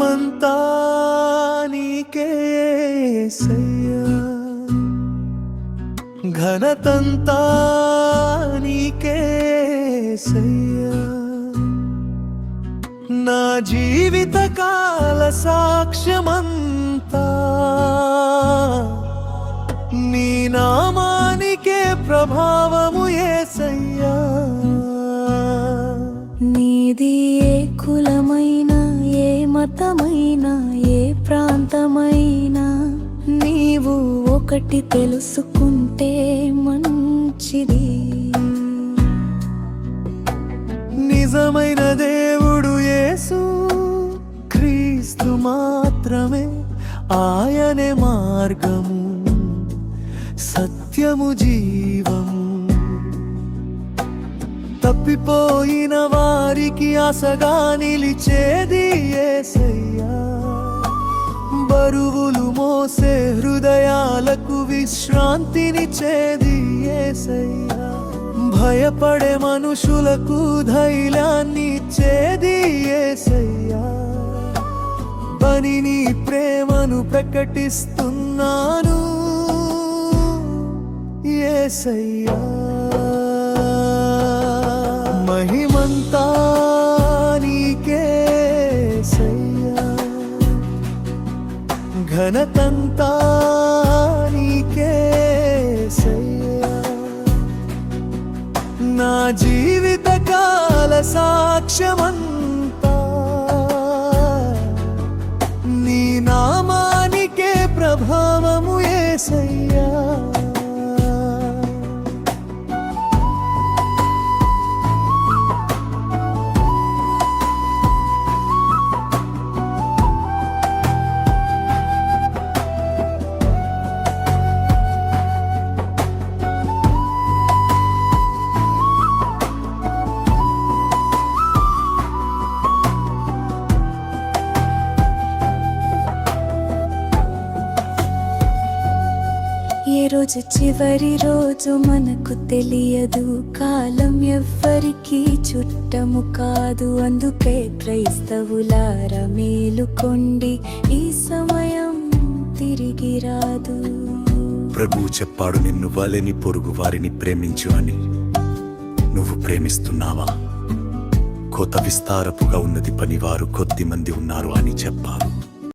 మహిమంతా నీకే యేసయ్యా, ఘనతంతా నీకే యేసయ్యా. నా జీవితకాల సాక్ష్యమంతా నీ నామానికే ప్రభావము యేసయ్యా. నీది ఏ కులమైనా, ఏ మతమైనా, ఏ ప్రాంతమైనా, నీవు ఒకటి తెలుసుకుంటే మంచిది. నిజమైన దేవుడు యేసు క్రీస్తు మాత్రమే, ఆయనే మార్గము, సత్యము, జీవము. తప్పిపోయిన వారికి ఆశగా నిలిచేది యేసయ్యా. బరువులు మోసే హృదయాలకు విశ్రాంతినిచ్చేది యేసయ్యా. భయపడే మనుషులకు ధైర్యాన్ని ఇచ్చేది యేసయ్యా. పని నీ ప్రేమను ప్రకటిస్తున్నాను యేసయ్యా. మహిమంతా నీకే యేసయ్యా, ఘనతంతా నీకే యేసయ్యా. నా జీవితకాల సాక్ష్యమంతా నీ నామానికే ప్రభావము యేసయ్యా. ఏ రోజు చివరి రోజు మనకు తెలియదు, కాలం ఎవ్వరికీ చుట్టము కాదు. అందుకే క్రైస్తవులారా మేలుకొండి, ఈ సమయం తిరిగి రాదు. ప్రభువు చెప్పాడు, నిన్ను వలెని పొరుగు వారిని ప్రేమించు అని. నువ్వు ప్రేమిస్తున్నావా? కోత విస్తారపుగా ఉన్నది, పనివారు కొద్ది మంది ఉన్నారు అని చెప్పారు.